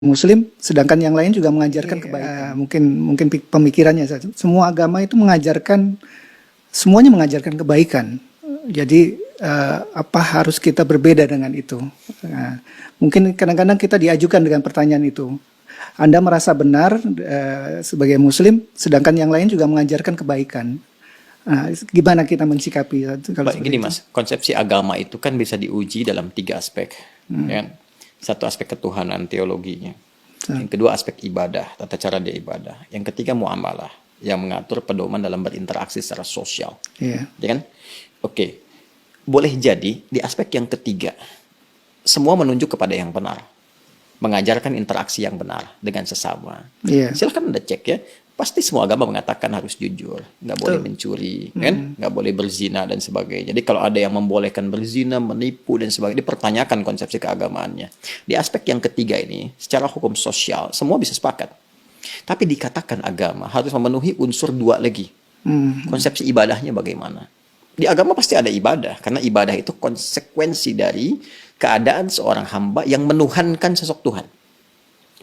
Muslim, sedangkan yang lain juga mengajarkan kebaikan. Mungkin pemikirannya saja. Semua agama itu semuanya mengajarkan kebaikan. Jadi apa harus kita berbeda dengan itu? Mungkin kadang-kadang kita diajukan dengan pertanyaan itu. Anda merasa benar sebagai Muslim, sedangkan yang lain juga mengajarkan kebaikan. Gimana kita mensikapi? Gini Mas, konsepsi agama itu kan bisa diuji dalam 3 aspek. Ya. Satu aspek ketuhanan, teologinya. Yang kedua aspek ibadah, tata cara dia ibadah. Yang ketiga muamalah, yang mengatur pedoman dalam berinteraksi secara sosial. Ya kan? Oke. Boleh jadi di aspek yang ketiga, semua menunjuk kepada yang benar. Mengajarkan interaksi yang benar dengan sesama. Silahkan Anda cek ya. Pasti semua agama mengatakan harus jujur, nggak boleh mencuri, kan? Nggak boleh berzina dan sebagainya. Jadi kalau ada yang membolehkan berzina, menipu dan sebagainya, dipertanyakan konsepsi keagamaannya. Di aspek yang ketiga ini, secara hukum sosial, semua bisa sepakat. Tapi dikatakan agama harus memenuhi unsur 2 lagi. Konsepsi ibadahnya bagaimana? Di agama pasti ada ibadah, karena ibadah itu konsekuensi dari keadaan seorang hamba yang menuhankan sosok Tuhan.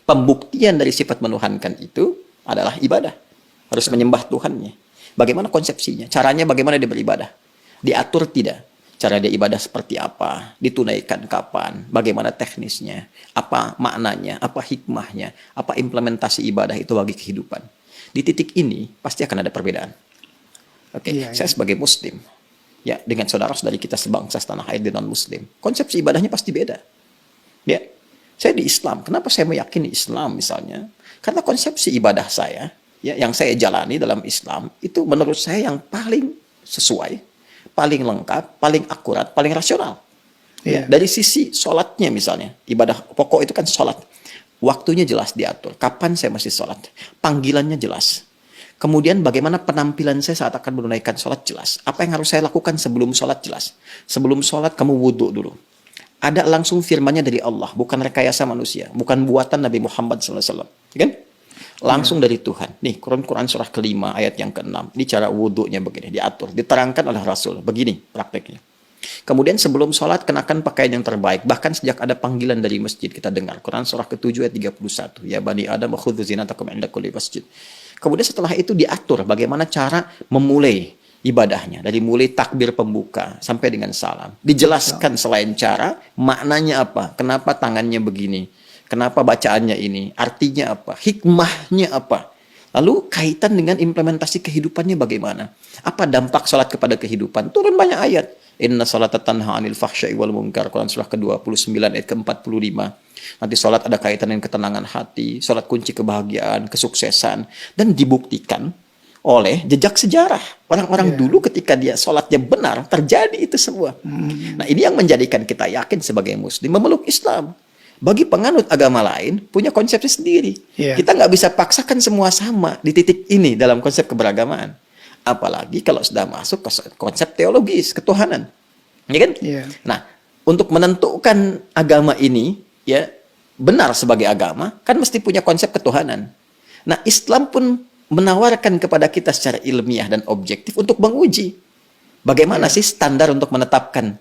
Pembuktian dari sifat menuhankan itu adalah ibadah. Harus menyembah Tuhannya. Bagaimana konsepsinya? Caranya bagaimana dia beribadah? Diatur tidak? Cara dia ibadah seperti apa? Ditunaikan kapan? Bagaimana teknisnya? Apa maknanya? Apa hikmahnya? Apa implementasi ibadah itu bagi kehidupan? Di titik ini pasti akan ada perbedaan. Saya sebagai Muslim, ya dengan saudara-saudari kita sebangsa setanah air di non-Muslim, konsepsi ibadahnya pasti beda. Ya, saya di Islam. Kenapa saya meyakini Islam misalnya? Karena konsepsi ibadah saya, ya, yang saya jalani dalam Islam, itu menurut saya yang paling sesuai, paling lengkap, paling akurat, paling rasional. Ya, dari sisi sholatnya misalnya, ibadah pokok itu kan sholat. Waktunya jelas diatur, kapan saya mesti sholat. Panggilannya jelas. Kemudian bagaimana penampilan saya saat akan menunaikan sholat jelas. Apa yang harus saya lakukan sebelum sholat jelas. Sebelum sholat kamu wudhu dulu. Ada langsung firmannya dari Allah, bukan rekayasa manusia, bukan buatan Nabi Muhammad SAW, kan? Langsung dari Tuhan. Nih, Quran surah ke-5 ayat yang ke-6. Ini cara wudhunya begini, diatur, diterangkan oleh Rasul. Begini prakteknya. Kemudian sebelum sholat kenakan pakaian yang terbaik. Bahkan sejak ada panggilan dari masjid kita dengar. Quran surah ke-7 ayat 31. Ya bani Adam khudzu zinatakum 'inda kulli masjid. Kemudian setelah itu diatur bagaimana cara memulai ibadahnya, dari mulai takbir pembuka sampai dengan salam. Dijelaskan selain cara, maknanya apa, kenapa tangannya begini, kenapa bacaannya ini, artinya apa, hikmahnya apa. Lalu kaitan dengan implementasi kehidupannya bagaimana. Apa dampak sholat kepada kehidupan? Turun banyak ayat. Inna sholata tanha 'anil fahsya'i wal munkar. Quran surah ke-29 ayat ke-45. Nanti sholat ada kaitan dengan ketenangan hati, sholat kunci kebahagiaan, kesuksesan, dan dibuktikan oleh jejak sejarah. Orang-orang dulu ketika dia sholatnya benar, terjadi itu semua. Nah ini yang menjadikan kita yakin sebagai Muslim memeluk Islam. Bagi penganut agama lain, punya konsepsi sendiri. Kita nggak bisa paksakan semua sama di titik ini dalam konsep keberagamaan. Apalagi kalau sudah masuk ke konsep teologis, ketuhanan. Ya kan? Nah, untuk menentukan agama ini, ya benar sebagai agama, kan mesti punya konsep ketuhanan. Nah, Islam pun menawarkan kepada kita secara ilmiah dan objektif untuk menguji bagaimana sih standar untuk menetapkan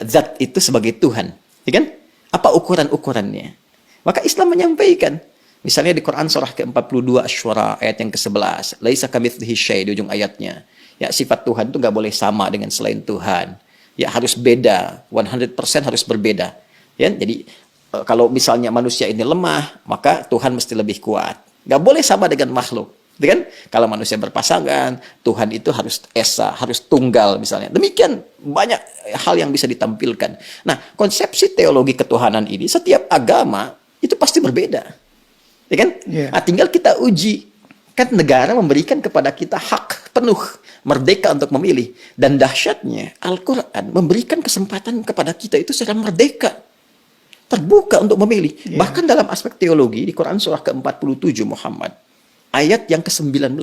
zat itu sebagai Tuhan, ya kan? Apa ukuran-ukurannya? Maka Islam menyampaikan, misalnya di Quran surah ke-42 Asy-Syura ayat yang ke-11, laisa kamitslihi syai' di ujung ayatnya. Ya, sifat Tuhan itu nggak boleh sama dengan selain Tuhan. Ya, harus beda, 100% harus berbeda. Ya, jadi kalau misalnya manusia ini lemah, maka Tuhan mesti lebih kuat. Nggak boleh sama dengan makhluk. Kan? Kalau manusia berpasangan, Tuhan itu harus esa, harus tunggal misalnya. Demikian banyak hal yang bisa ditampilkan. Nah, konsepsi teologi ketuhanan ini setiap agama itu pasti berbeda. Ya kan? Nah, tinggal kita uji. Kan negara memberikan kepada kita hak penuh, merdeka untuk memilih. Dan dahsyatnya, Al-Quran memberikan kesempatan kepada kita itu secara merdeka. Terbuka untuk memilih. Bahkan dalam aspek teologi, di Quran surah ke-47 Muhammad, ayat yang ke-19,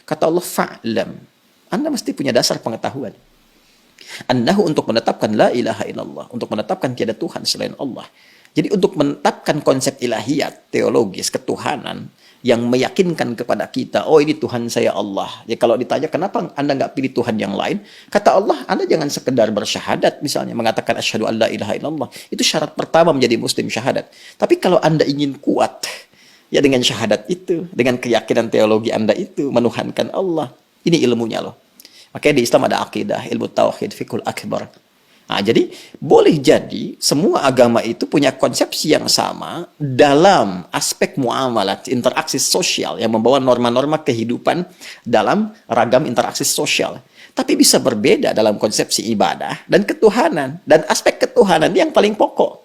kata Allah, fa'lam. Anda mesti punya dasar pengetahuan. Annahu untuk menetapkan la ilaha illallah, untuk menetapkan tiada Tuhan selain Allah. Jadi untuk menetapkan konsep ilahiyat, teologis, ketuhanan, yang meyakinkan kepada kita, oh ini Tuhan saya Allah. Ya kalau ditanya kenapa Anda nggak pilih Tuhan yang lain, kata Allah, Anda jangan sekedar bersyahadat misalnya, mengatakan asyhadu an la ilaha illallah. Itu syarat pertama menjadi muslim, syahadat. Tapi kalau Anda ingin kuat, ya dengan syahadat itu, dengan keyakinan teologi Anda itu, menuhankan Allah. Ini ilmunya loh. Makanya di Islam ada akidah, ilmu tauhid, fiqhul akbar. Nah, jadi boleh jadi semua agama itu punya konsepsi yang sama dalam aspek muamalat, interaksi sosial yang membawa norma-norma kehidupan dalam ragam interaksi sosial. Tapi bisa berbeda dalam konsepsi ibadah dan ketuhanan. Dan aspek ketuhanan yang paling pokok.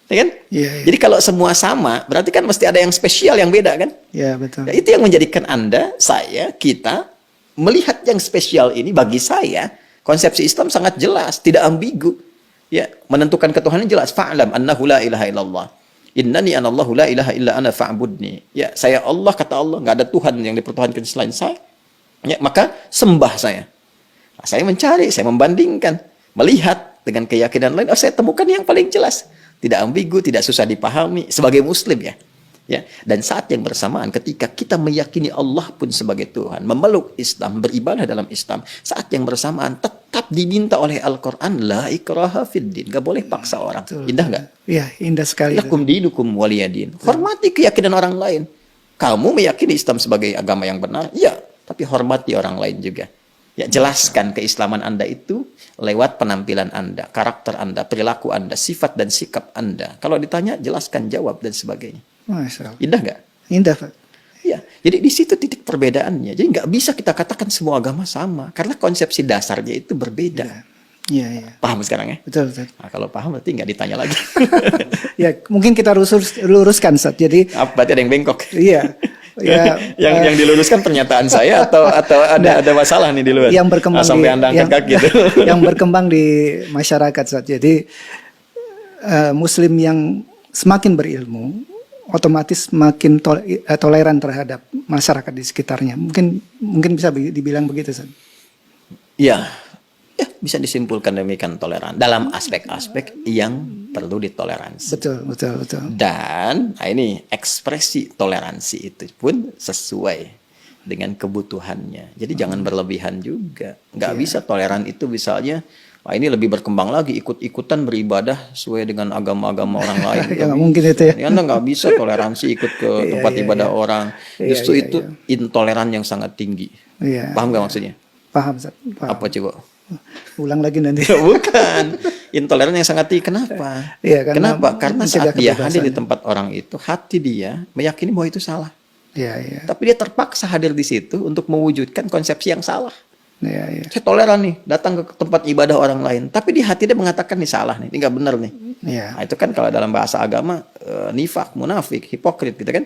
Ya kan? Ya. Jadi kalau semua sama, berarti kan mesti ada yang spesial, yang beda kan? Ya, betul. Ya, itu yang menjadikan Anda, saya, kita melihat yang spesial ini bagi saya. Konsepsi Islam sangat jelas, tidak ambigu. Ya, menentukan ketuhanan jelas. Fa'lam annahu la ilaha illallah. Innani anallahu la ilaha illa ana fa'budni. Ya, saya Allah, kata Allah, nggak ada Tuhan yang dipertuhankan selain saya. Ya, maka sembah saya. Nah, saya mencari, saya membandingkan, melihat dengan keyakinan lain, saya temukan yang paling jelas. Tidak ambigu, tidak susah dipahami sebagai muslim ya. Ya, dan saat yang bersamaan ketika kita meyakini Allah pun sebagai Tuhan, memeluk Islam, beribadah dalam Islam, saat yang bersamaan tetap diminta oleh Al-Quran, la ikraha fiddin, gak boleh paksa orang. Betul. Indah gak? Iya, indah sekali. Lakum dinukum waliyadin. Hormati keyakinan orang lain. Kamu meyakini Islam sebagai agama yang benar, ya, tapi hormati orang lain juga. Ya, jelaskan keislaman Anda itu lewat penampilan Anda, karakter Anda, perilaku Anda, sifat dan sikap Anda. Kalau ditanya, jelaskan, jawab dan sebagainya. Masya Allah. Indah nggak? Indah, Pak. Ya, jadi di situ titik perbedaannya. Jadi nggak bisa kita katakan semua agama sama, karena konsepsi dasarnya itu berbeda. Iya, iya. Paham sekarang ya? Betul, betul. Nah, kalau paham berarti nggak ditanya lagi. Ya, mungkin kita luruskan, Ustaz. Jadi, Berarti ada yang bengkok. iya. Ya, yang diluruskan pernyataan saya atau ada masalah nih di luar. Yang berkembang sampai Anda angkat kaki gitu. Yang berkembang di masyarakat, Ustaz. Jadi, Muslim yang semakin berilmu, otomatis makin toleran terhadap masyarakat di sekitarnya. Mungkin bisa dibilang begitu, Ustaz. Ya, bisa disimpulkan demikian, toleran dalam aspek-aspek yang perlu ditoleransi. Betul, betul, betul. Dan ini ekspresi toleransi itu pun sesuai dengan kebutuhannya. Jadi jangan berlebihan juga. Nggak bisa toleran itu misalnya, wah ini lebih berkembang lagi, ikut-ikutan beribadah sesuai dengan agama-agama orang lain. Ya, nggak mungkin itu ya. Anda nggak bisa toleransi ikut ke tempat ibadah orang. Justru itu intoleran yang sangat tinggi. Iya. Paham nggak maksudnya? Paham, Ustaz. Paham. Apa coba? Ulang lagi nanti. Bukan. Intoleran yang sangat tinggi. Kenapa? Iya, Kenapa? Karena saat dia hadir di kebebasan. tempat orang itu, hati dia meyakini bahwa itu salah. Iya, iya. Tapi dia terpaksa hadir di situ untuk mewujudkan konsepsi yang salah. Iya, iya. Saya toleran nih, datang ke tempat ibadah orang lain. Tapi di hati dia mengatakan ini salah nih, ini nggak benar nih. Iya. Nah, itu kan kalau dalam bahasa agama nifak, munafik, hipokrit gitu kan.